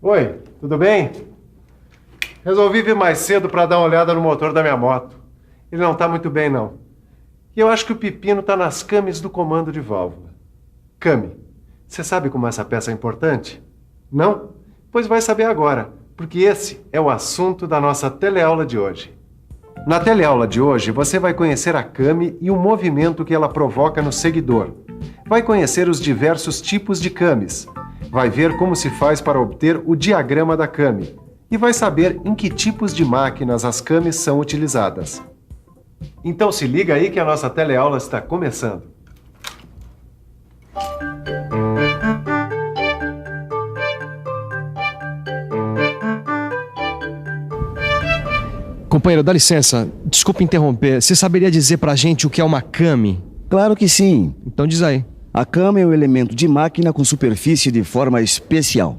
Oi, tudo bem? Resolvi vir mais cedo para dar uma olhada no motor da minha moto. Ele não está muito bem, não. E eu acho que o pepino está nas cames do comando de válvula. Came. Você sabe como essa peça é importante? Não? Pois vai saber agora, porque esse é o assunto da nossa teleaula de hoje. Na teleaula de hoje, você vai conhecer a came e o movimento que ela provoca no seguidor. Vai conhecer os diversos tipos de cames. Vai ver como se faz para obter o diagrama da came. E vai saber em que tipos de máquinas as cames são utilizadas. Então se liga aí que a nossa teleaula está começando. Companheiro, dá licença. Desculpa interromper. Você saberia dizer pra gente o que é uma came? Claro que sim. Então diz aí. A came é um elemento de máquina com superfície de forma especial.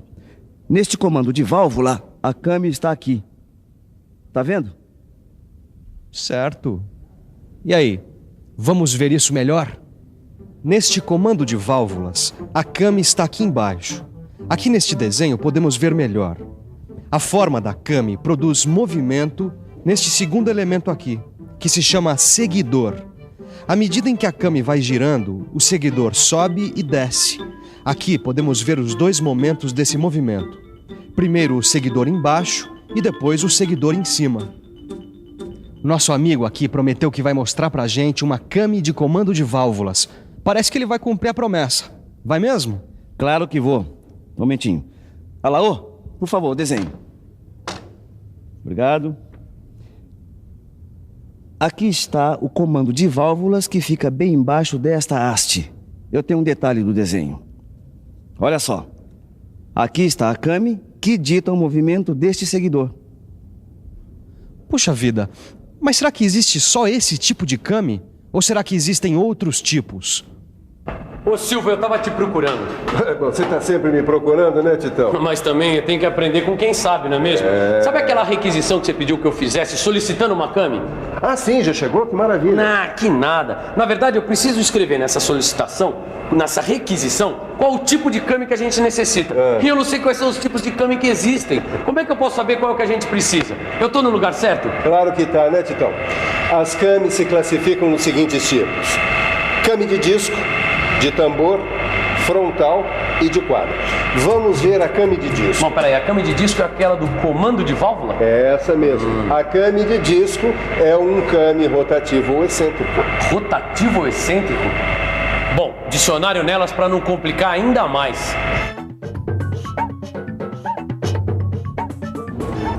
Neste comando de válvula, a came está aqui. Tá vendo? Certo. E aí, vamos ver isso melhor? Neste comando de válvulas, a came está aqui embaixo. Aqui neste desenho podemos ver melhor. A forma da came produz movimento neste segundo elemento aqui, que se chama seguidor. À medida em que a came vai girando, o seguidor sobe e desce. Aqui podemos ver os dois momentos desse movimento. Primeiro o seguidor embaixo e depois o seguidor em cima. Nosso amigo aqui prometeu que vai mostrar pra gente uma came de comando de válvulas. Parece que ele vai cumprir a promessa. Vai mesmo? Claro que vou. Um momentinho. Alaô, por favor, desenhe. Obrigado. Aqui está o comando de válvulas que fica bem embaixo desta haste. Eu tenho um detalhe do desenho. Olha só. Aqui está a came que dita o movimento deste seguidor. Puxa vida, mas será que existe só esse tipo de came? Ou será que existem outros tipos? Ô Silvio, eu tava te procurando. Você está sempre me procurando, né, Titão? Mas também eu tenho que aprender com quem sabe, não é mesmo? Sabe aquela requisição que você pediu que eu fizesse solicitando uma came? Ah, sim, já chegou? Que maravilha. Ah, que nada. Na verdade, eu preciso escrever nessa solicitação, nessa requisição, qual o tipo de came que a gente necessita. E eu não sei quais são os tipos de came que existem. Como é que eu posso saber qual é o que a gente precisa? Eu tô no lugar certo? Claro que tá, né, Titão? As cames se classificam nos seguintes tipos: came de disco, de tambor, frontal e de quadro. Vamos ver a came de disco. Não, peraí, a came de disco é aquela do comando de válvula? É essa mesmo. A came de disco é um came rotativo ou excêntrico. Rotativo ou excêntrico? Bom, dicionário nelas para não complicar ainda mais.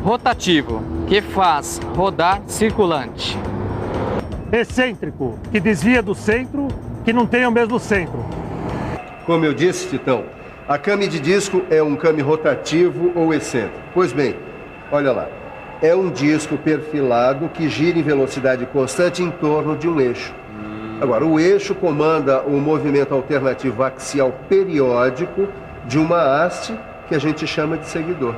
Rotativo, que faz rodar circulante. Excêntrico, que desvia do centro, que não tem o mesmo centro. Como eu disse, Titão, a came de disco é um came rotativo ou excêntrico. Pois bem, olha lá. É um disco perfilado que gira em velocidade constante em torno de um eixo. Agora, o eixo comanda o movimento alternativo axial periódico de uma haste que a gente chama de seguidor.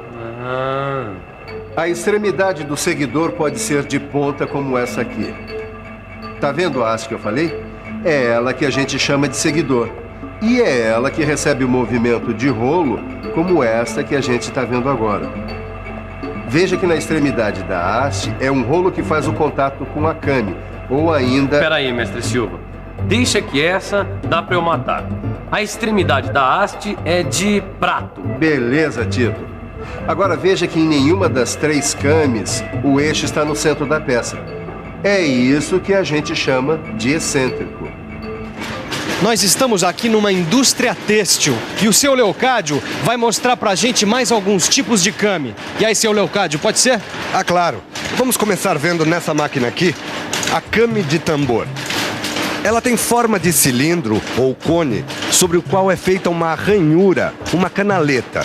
A extremidade do seguidor pode ser de ponta como essa aqui. Tá vendo a haste que eu falei? É ela que a gente chama de seguidor. E é ela que recebe o movimento de rolo, como esta que a gente está vendo agora. Veja que na extremidade da haste é um rolo que faz o contato com a came, ou ainda... Espera aí, mestre Silva. Deixa que essa dá pra eu matar. A extremidade da haste é de prato. Beleza, Tito. Agora veja que em nenhuma das três cames o eixo está no centro da peça. É isso que a gente chama de excêntrico. Nós estamos aqui numa indústria têxtil e o seu Leocádio vai mostrar pra gente mais alguns tipos de came. E aí, seu Leocádio, pode ser? Ah, claro. Vamos começar vendo nessa máquina aqui a came de tambor. Ela tem forma de cilindro ou cone sobre o qual é feita uma ranhura, uma canaleta.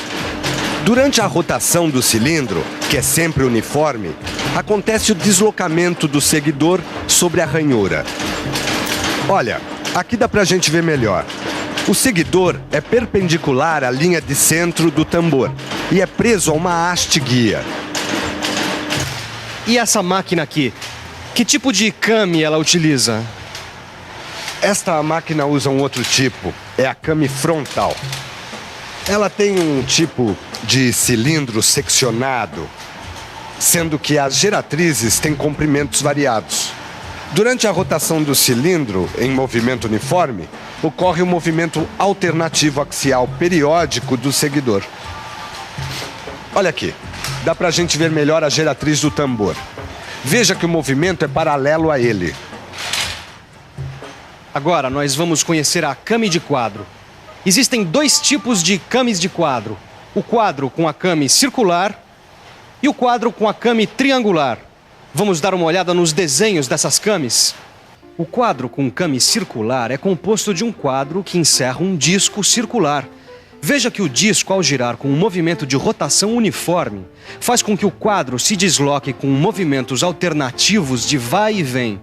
Durante a rotação do cilindro, que é sempre uniforme, acontece o deslocamento do seguidor sobre a ranhura. Olha, aqui dá pra gente ver melhor. O seguidor é perpendicular à linha de centro do tambor e é preso a uma haste guia. E essa máquina aqui? Que tipo de came ela utiliza? Esta máquina usa um outro tipo, é a came frontal. Ela tem um tipo de cilindro seccionado, sendo que as geratrizes têm comprimentos variados. Durante a rotação do cilindro em movimento uniforme, ocorre um movimento alternativo axial periódico do seguidor. Olha aqui, dá pra gente ver melhor a geratriz do tambor. Veja que o movimento é paralelo a ele. Agora nós vamos conhecer a came de quadro. Existem dois tipos de cames de quadro. O quadro com a came circular e o quadro com a came triangular. Vamos dar uma olhada nos desenhos dessas cames. O quadro com came circular é composto de um quadro que encerra um disco circular. Veja que o disco, ao girar com um movimento de rotação uniforme, faz com que o quadro se desloque com movimentos alternativos de vai e vem.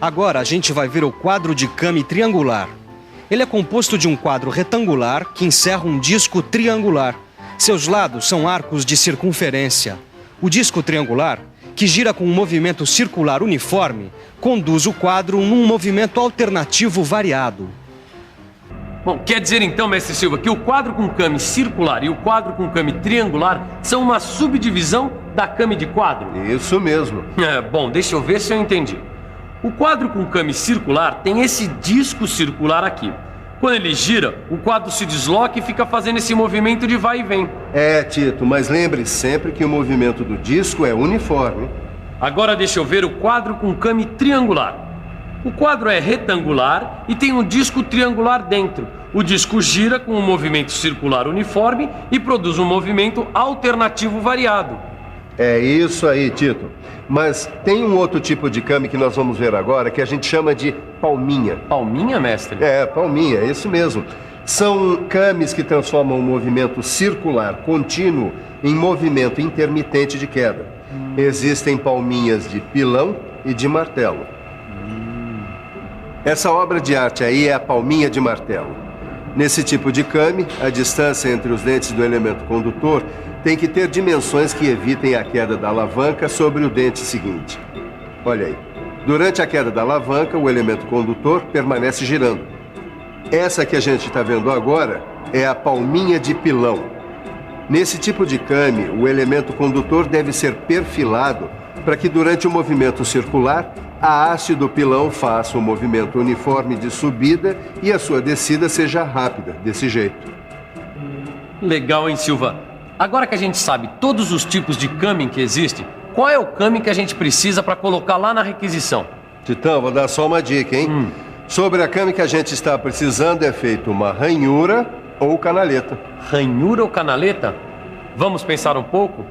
Agora a gente vai ver o quadro de came triangular. Ele é composto de um quadro retangular que encerra um disco triangular. Seus lados são arcos de circunferência. O disco triangular, que gira com um movimento circular uniforme, conduz o quadro num movimento alternativo variado. Bom, quer dizer então, mestre Silva, que o quadro com came circular e o quadro com came triangular são uma subdivisão da came de quadro? Isso mesmo. Bom, deixa eu ver se eu entendi. O quadro com came circular tem esse disco circular aqui. Quando ele gira, o quadro se desloca e fica fazendo esse movimento de vai e vem. Tito, mas lembre sempre que o movimento do disco é uniforme. Agora deixa eu ver o quadro com came triangular. O quadro é retangular e tem um disco triangular dentro. O disco gira com um movimento circular uniforme e produz um movimento alternativo variado. É isso aí, Tito. Mas tem um outro tipo de came que nós vamos ver agora que a gente chama de palminha. Palminha, mestre? Palminha, é isso mesmo. São cames que transformam o movimento circular contínuo em movimento intermitente de queda. Existem palminhas de pilão e de martelo. Essa obra de arte aí é a palminha de martelo. Nesse tipo de came, a distância entre os dentes do elemento condutor tem que ter dimensões que evitem a queda da alavanca sobre o dente seguinte. Olha aí. Durante a queda da alavanca, o elemento condutor permanece girando. Essa que a gente está vendo agora é a palminha de pilão. Nesse tipo de came, o elemento condutor deve ser perfilado para que durante o movimento circular, a haste do pilão faça um movimento uniforme de subida e a sua descida seja rápida, desse jeito. Legal, hein, Silva? Agora que a gente sabe todos os tipos de came que existem, qual é o came que a gente precisa para colocar lá na requisição? Titão, vou dar só uma dica, hein? Sobre a came que a gente está precisando é feita uma ranhura ou canaleta. Ranhura ou canaleta? Vamos pensar um pouco?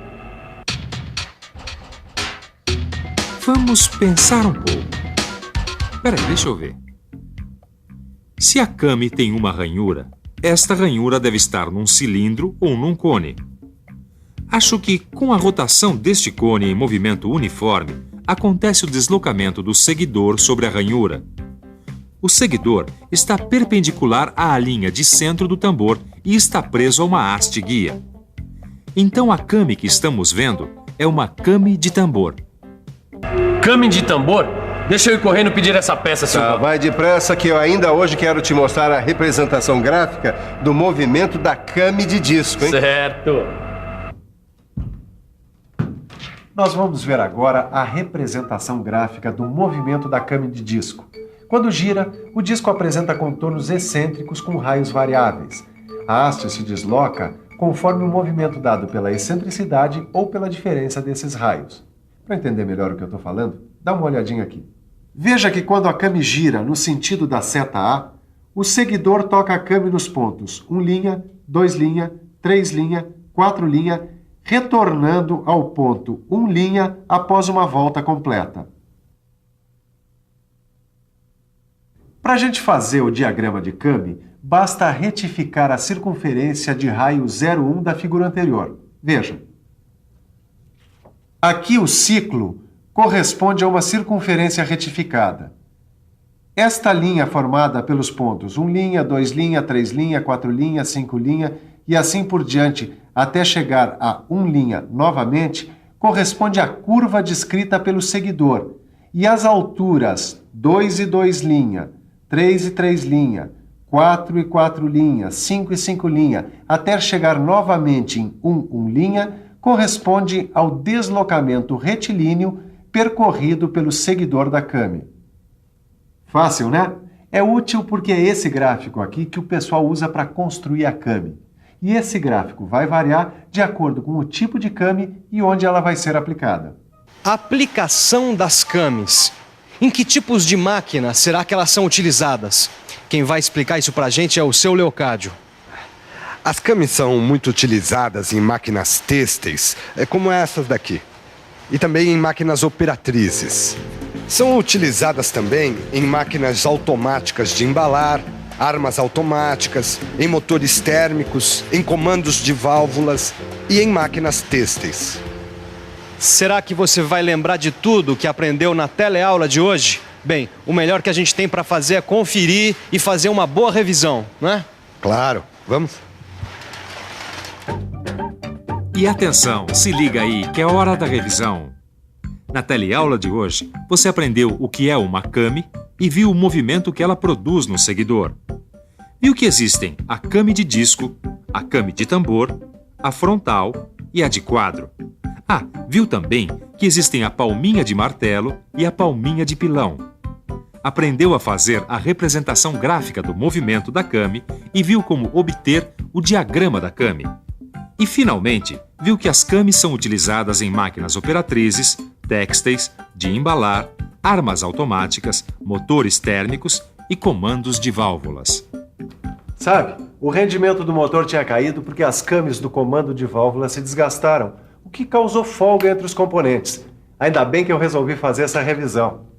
Vamos pensar um pouco. Peraí, deixa eu ver. Se a came tem uma ranhura, esta ranhura deve estar num cilindro ou num cone. Acho que, com a rotação deste cone em movimento uniforme, acontece o deslocamento do seguidor sobre a ranhura. O seguidor está perpendicular à linha de centro do tambor e está preso a uma haste guia. Então a came que estamos vendo é uma came de tambor. Came de tambor? Deixa eu ir correndo pedir essa peça, Silva. Vai depressa que eu ainda hoje quero te mostrar a representação gráfica do movimento da came de disco, hein? Certo. Nós vamos ver agora a representação gráfica do movimento da came de disco. Quando gira, o disco apresenta contornos excêntricos com raios variáveis. A haste se desloca conforme o movimento dado pela excentricidade ou pela diferença desses raios. Para entender melhor o que eu estou falando, dá uma olhadinha aqui. Veja que quando a came gira no sentido da seta A, o seguidor toca a came nos pontos 1 linha, 2 linha, 3 linha, 4 linha, retornando ao ponto 1 linha após uma volta completa. Para a gente fazer o diagrama de came, basta retificar a circunferência de raio 0,1 da figura anterior. Veja. Aqui o ciclo corresponde a uma circunferência retificada. Esta linha formada pelos pontos 1 linha, 2 linha, 3 linha, 4 linha, 5 linha e assim por diante até chegar a 1 linha novamente, corresponde à curva descrita pelo seguidor. E as alturas 2 e 2 linha, 3 e 3 linha, 4 e 4 linhas, 5 e 5 linhas, até chegar novamente em 1 linha, corresponde ao deslocamento retilíneo percorrido pelo seguidor da came. Fácil, né? É útil porque é esse gráfico aqui que o pessoal usa para construir a came. E esse gráfico vai variar de acordo com o tipo de came e onde ela vai ser aplicada. Aplicação das cames. Em que tipos de máquina será que elas são utilizadas? Quem vai explicar isso pra gente é o seu Leocádio. As cames são muito utilizadas em máquinas têxteis, como essas daqui. E também em máquinas operatrizes. São utilizadas também em máquinas automáticas de embalar, armas automáticas, em motores térmicos, em comandos de válvulas e em máquinas têxteis. Será que você vai lembrar de tudo que aprendeu na teleaula de hoje? Bem, o melhor que a gente tem para fazer é conferir e fazer uma boa revisão, não é? Claro, vamos. E atenção, se liga aí que é hora da revisão. Na teleaula de hoje, você aprendeu o que é uma came e viu o movimento que ela produz no seguidor. Viu que existem a came de disco, a came de tambor, a frontal e a de quadro. Ah, viu também que existem a palminha de martelo e a palminha de pilão. Aprendeu a fazer a representação gráfica do movimento da came e viu como obter o diagrama da came. E, finalmente, viu que as cames são utilizadas em máquinas operatrizes, têxteis, de embalar, armas automáticas, motores térmicos e comandos de válvulas. Sabe, o rendimento do motor tinha caído porque as cames do comando de válvula se desgastaram, o que causou folga entre os componentes. Ainda bem que eu resolvi fazer essa revisão.